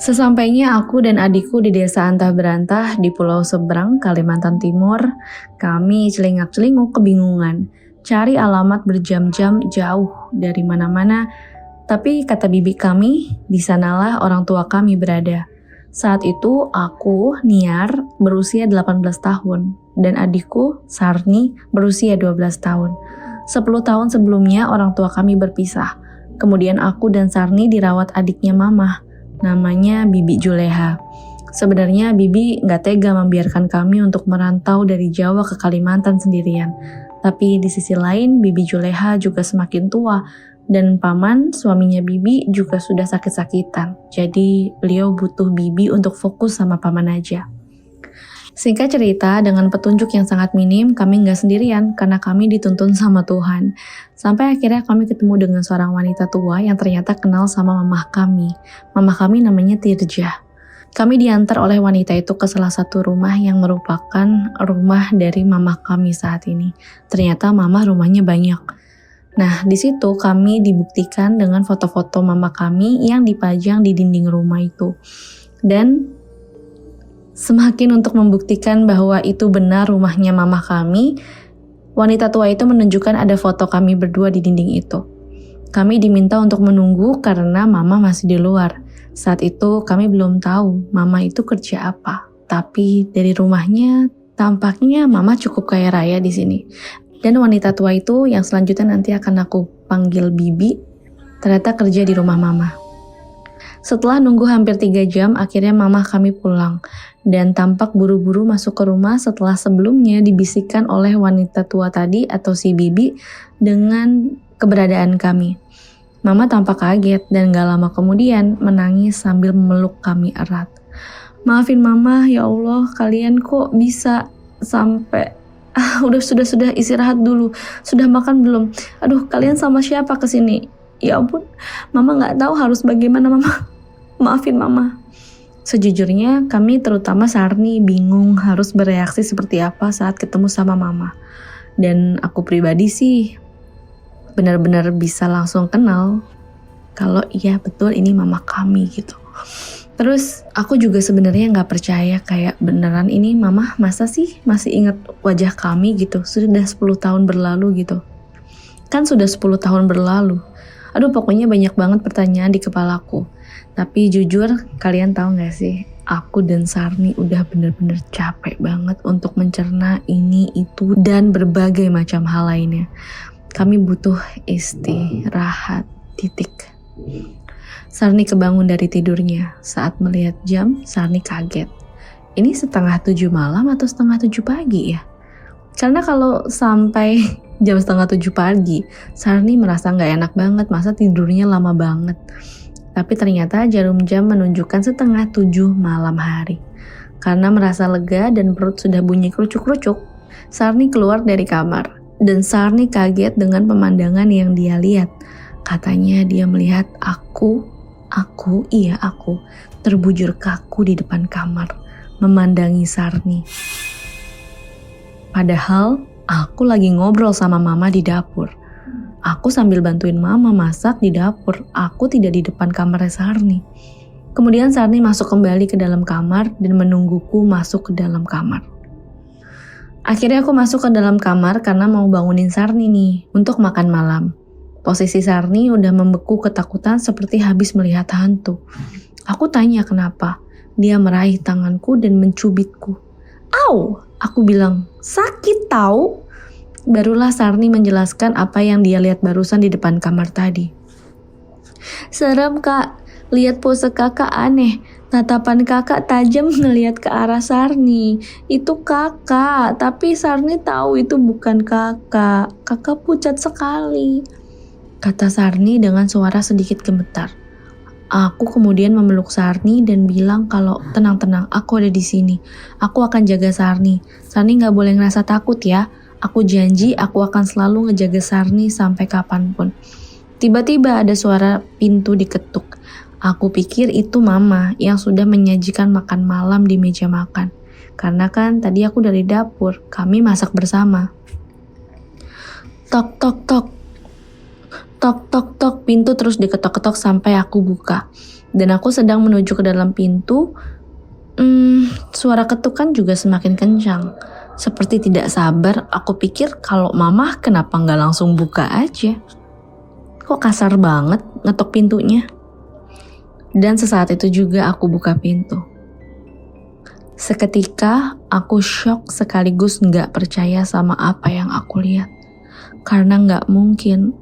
Sesampainya aku dan adikku di desa antah berantah di pulau seberang Kalimantan Timur, kami celingak-celinguk kebingungan, cari alamat berjam-jam jauh dari mana-mana, tapi kata bibi kami, di sanalah orang tua kami berada. Saat itu aku, Niar, berusia 18 tahun, dan adikku, Sarni, berusia 12 tahun. 10 tahun sebelumnya orang tua kami berpisah, kemudian aku dan Sarni dirawat adiknya mama, namanya Bibi Juleha. Sebenarnya Bibi nggak tega membiarkan kami untuk merantau dari Jawa ke Kalimantan sendirian. Tapi di sisi lain Bibi Juleha juga semakin tua dan paman suaminya Bibi juga sudah sakit-sakitan. Jadi beliau butuh Bibi untuk fokus sama paman aja. Singkat cerita, dengan petunjuk yang sangat minim, kami nggak sendirian karena kami dituntun sama Tuhan. Sampai akhirnya kami ketemu dengan seorang wanita tua yang ternyata kenal sama mamah kami. Mamah kami namanya Tirja. Kami diantar oleh wanita itu ke salah satu rumah yang merupakan rumah dari mamah kami saat ini. Ternyata mamah rumahnya banyak. Nah, di situ kami dibuktikan dengan foto-foto mamah kami yang dipajang di dinding rumah itu. Dan semakin untuk membuktikan bahwa itu benar rumahnya mamah kami, wanita tua itu menunjukkan ada foto kami berdua di dinding itu. Kami diminta untuk menunggu karena mama masih di luar. Saat itu kami belum tahu mama itu kerja apa. Tapi dari rumahnya tampaknya mama cukup kaya raya di sini. Dan wanita tua itu yang selanjutnya nanti akan aku panggil Bibi, ternyata kerja di rumah mama. Setelah nunggu hampir 3 jam, akhirnya mama kami pulang. Dan tampak buru-buru masuk ke rumah setelah sebelumnya dibisikkan oleh wanita tua tadi atau si Bibi dengan keberadaan kami. Mama tampak kaget dan gak lama kemudian menangis sambil memeluk kami erat. Maafin mama, ya Allah, kalian kok bisa sampai... sudah istirahat dulu. Sudah makan belum? Aduh, kalian sama siapa kesini? Ya ampun, mama gak tahu harus bagaimana mama. Maafin mama. Sejujurnya kami terutama Sarni bingung harus bereaksi seperti apa saat ketemu sama mama. Dan aku pribadi sih benar-benar bisa langsung kenal kalau iya betul ini mama kami gitu. Terus aku juga sebenarnya gak percaya kayak beneran ini mama masa sih masih ingat wajah kami gitu. Sudah 10 tahun berlalu gitu. Kan sudah 10 tahun berlalu. Aduh, pokoknya banyak banget pertanyaan di kepalaku. Tapi jujur, kalian tahu gak sih? Aku dan Sarni udah bener-bener capek banget untuk mencerna ini, itu, dan berbagai macam hal lainnya. Kami butuh istirahat, titik. Sarni kebangun dari tidurnya. Saat melihat jam, Sarni kaget. Ini 6:30 malam atau 6:30 pagi ya? Karena kalau sampai jam 6:30 pagi, Sarni merasa gak enak banget, masa tidurnya lama banget. Tapi ternyata jarum jam menunjukkan 6:30 malam hari. Karena merasa lega dan perut sudah bunyi kerucuk-kerucuk, Sarni keluar dari kamar. Dan Sarni kaget dengan pemandangan yang dia lihat. Katanya dia melihat aku terbujur kaku di depan kamar, memandangi Sarni. Padahal aku lagi ngobrol sama mama di dapur. Aku sambil bantuin mama masak di dapur. Aku tidak di depan kamar Sarni. Kemudian Sarni masuk kembali ke dalam kamar dan menungguku masuk ke dalam kamar. Akhirnya aku masuk ke dalam kamar karena mau bangunin Sarni nih untuk makan malam. Posisi Sarni udah membeku ketakutan seperti habis melihat hantu. Aku tanya kenapa. Dia meraih tanganku dan mencubitku. Au! Aku bilang, sakit tahu. Barulah Sarni menjelaskan apa yang dia lihat barusan di depan kamar tadi. Serem kak, lihat pose kakak aneh. Tatapan kakak tajam ngelihat ke arah Sarni. Itu kakak, tapi Sarni tahu itu bukan kakak. Kakak pucat sekali, kata Sarni dengan suara sedikit gemetar. Aku kemudian memeluk Sarni dan bilang kalau tenang-tenang, aku ada di sini. Aku akan jaga Sarni. Sarni nggak boleh ngerasa takut ya. Aku janji aku akan selalu ngejaga Sarni sampai kapanpun. Tiba-tiba ada suara pintu diketuk. Aku pikir itu mama yang sudah menyajikan makan malam di meja makan. Karena kan tadi aku dari dapur, kami masak bersama. Tok tok tok. Tok tok tok, pintu terus diketok-ketok sampai aku buka. Dan aku sedang menuju ke dalam pintu. Suara ketukan juga semakin kencang. Seperti tidak sabar, aku pikir kalau mama kenapa nggak langsung buka aja. Kok kasar banget ngetok pintunya. Dan sesaat itu juga aku buka pintu. Seketika aku shock sekaligus nggak percaya sama apa yang aku lihat. Karena nggak mungkin,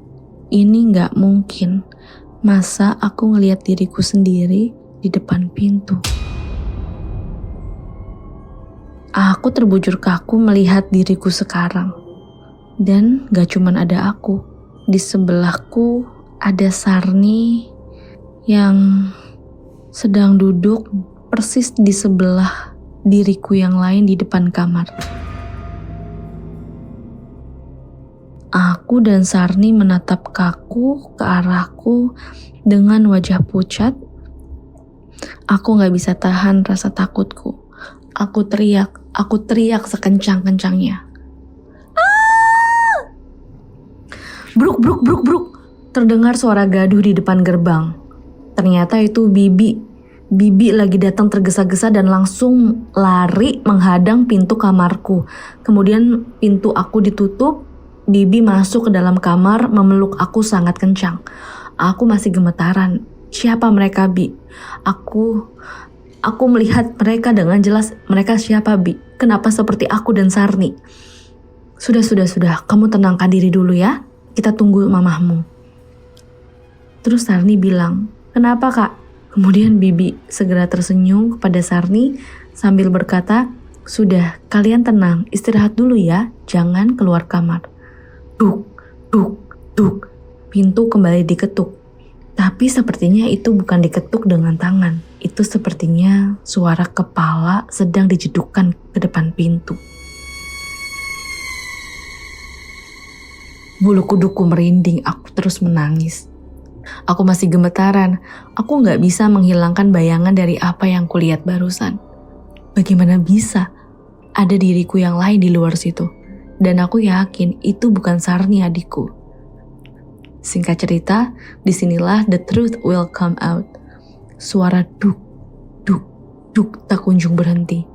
ini nggak mungkin. Masa aku ngelihat diriku sendiri di depan pintu. Aku terbujur kaku melihat diriku sekarang. Dan gak cuman ada aku. Di sebelahku ada Sarni yang sedang duduk persis di sebelah diriku yang lain di depan kamar. Aku dan Sarni menatap kaku ke arahku dengan wajah pucat. Aku gak bisa tahan rasa takutku. Aku teriak sekencang-kencangnya. Bruk, bruk, bruk, bruk. Terdengar suara gaduh di depan gerbang. Ternyata itu Bibi. Bibi lagi datang tergesa-gesa dan langsung lari menghadang pintu kamarku. Kemudian pintu aku ditutup. Bibi masuk ke dalam kamar memeluk aku sangat kencang. Aku masih gemetaran. Siapa mereka, Bi? Aku melihat mereka dengan jelas. Mereka siapa, Bi? Kenapa seperti aku dan Sarni? Sudah. Kamu tenangkan diri dulu ya. Kita tunggu mamahmu. Terus Sarni bilang, kenapa kak? Kemudian Bibi segera tersenyum kepada Sarni sambil berkata, sudah, kalian tenang, istirahat dulu ya. Jangan keluar kamar. Duk, duk, duk. Pintu kembali diketuk. Tapi sepertinya itu bukan diketuk dengan tangan. Itu sepertinya suara kepala sedang dijedukkan ke depan pintu. Bulu kuduku merinding, aku terus menangis. Aku masih gemetaran, aku gak bisa menghilangkan bayangan dari apa yang kulihat barusan. Bagaimana bisa ada diriku yang lain di luar situ? Dan aku yakin itu bukan Sarni adikku. Singkat cerita, disinilah the truth will come out. Suara duk, duk, duk tak kunjung berhenti.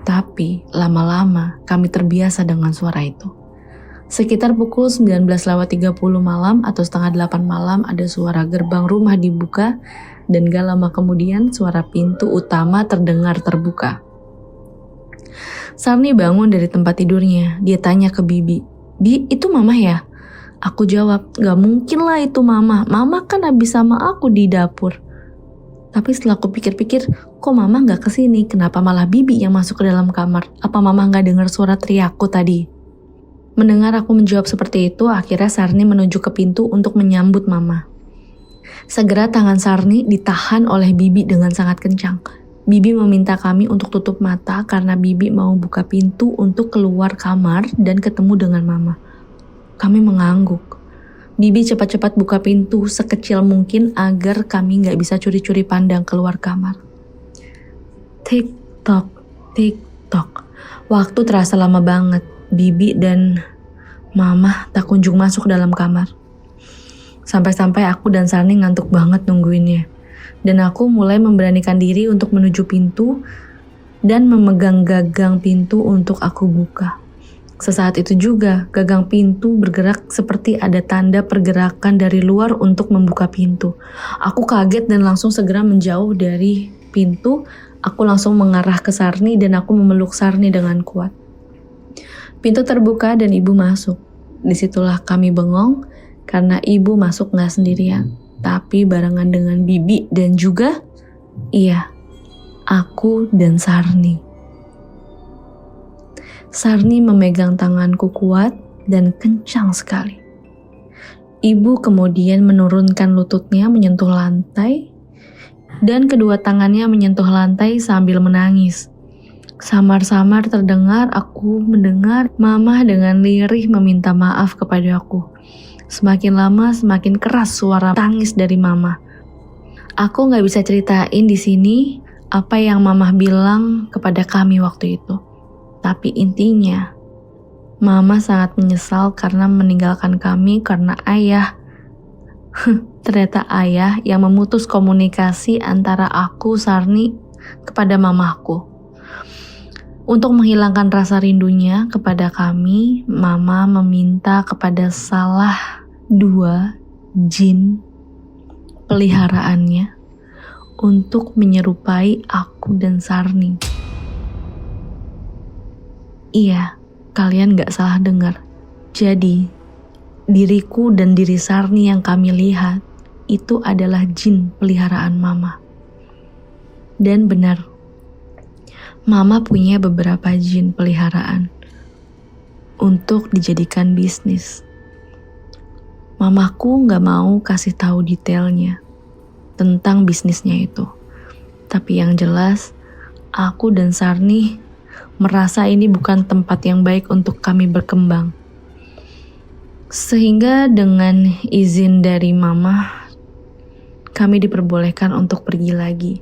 Tapi lama-lama kami terbiasa dengan suara itu. Sekitar pukul 19.30 malam atau setengah 8 malam ada suara gerbang rumah dibuka dan gak lama kemudian suara pintu utama terdengar terbuka. Sarni bangun dari tempat tidurnya. Dia tanya ke Bibi, Bi, itu mama ya? Aku jawab, gak mungkin lah itu mama. Mama kan habis sama aku di dapur. Tapi setelah aku pikir-pikir, kok mama gak kesini? Kenapa malah Bibi yang masuk ke dalam kamar? Apa mama gak dengar suara teriakku tadi? Mendengar aku menjawab seperti itu, akhirnya Sarni menuju ke pintu untuk menyambut mama. Segera tangan Sarni ditahan oleh Bibi dengan sangat kencang. Bibi meminta kami untuk tutup mata karena Bibi mau buka pintu untuk keluar kamar dan ketemu dengan mama. Kami mengangguk. Bibi cepat-cepat buka pintu sekecil mungkin agar kami gak bisa curi-curi pandang keluar kamar. Tik-tok, tik-tok. Waktu terasa lama banget. Bibi dan mama tak kunjung masuk dalam kamar. Sampai-sampai aku dan Sarni ngantuk banget nungguinnya. Dan aku mulai memberanikan diri untuk menuju pintu dan memegang gagang pintu untuk aku buka. Sesaat itu juga, gagang pintu bergerak seperti ada tanda pergerakan dari luar untuk membuka pintu. Aku kaget dan langsung segera menjauh dari pintu. Aku langsung mengarah ke Sarni dan aku memeluk Sarni dengan kuat. Pintu terbuka dan ibu masuk. Disitulah kami bengong karena ibu masuk gak sendirian, tapi barengan dengan Bibi dan juga, aku dan Sarni. Sarni memegang tanganku kuat dan kencang sekali. Ibu kemudian menurunkan lututnya menyentuh lantai dan kedua tangannya menyentuh lantai sambil menangis. Samar-samar terdengar aku mendengar mama dengan lirih meminta maaf kepada aku. Semakin lama semakin keras suara tangis dari mama. Aku gak bisa ceritain di sini apa yang mama bilang kepada kami waktu itu. Tapi intinya, mama sangat menyesal karena meninggalkan kami karena ayah Ternyata ayah yang memutus komunikasi antara aku, Sarni, kepada mamaku. Untuk menghilangkan rasa rindunya kepada kami, mama meminta kepada salah 2 jin peliharaannya untuk menyerupai aku dan Sarni. Iya, kalian gak salah dengar. Jadi, diriku dan diri Sarni yang kami lihat itu adalah jin peliharaan mama. Dan benar, mama punya beberapa jin peliharaan untuk dijadikan bisnis. Mamaku gak mau kasih tahu detailnya tentang bisnisnya itu. Tapi yang jelas, aku dan Sarni merasa ini bukan tempat yang baik untuk kami berkembang. Sehingga dengan izin dari mama, kami diperbolehkan untuk pergi lagi.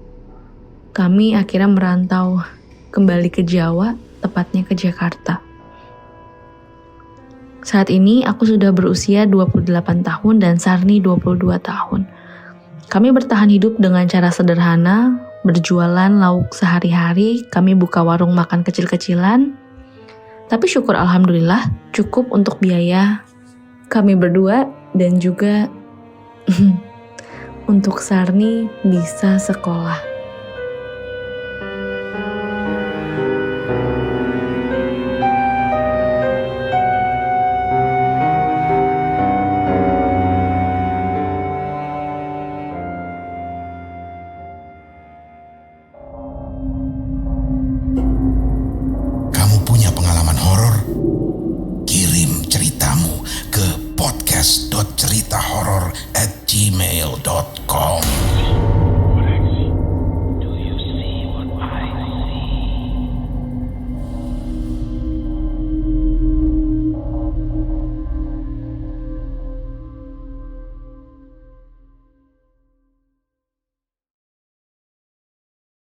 Kami akhirnya merantau kembali ke Jawa, tepatnya ke Jakarta. Saat ini aku sudah berusia 28 tahun dan Sarni 22 tahun. Kami bertahan hidup dengan cara sederhana, berjualan lauk sehari-hari, kami buka warung makan kecil-kecilan. Tapi syukur alhamdulillah cukup untuk biaya kami berdua dan juga untuk Sarni bisa sekolah.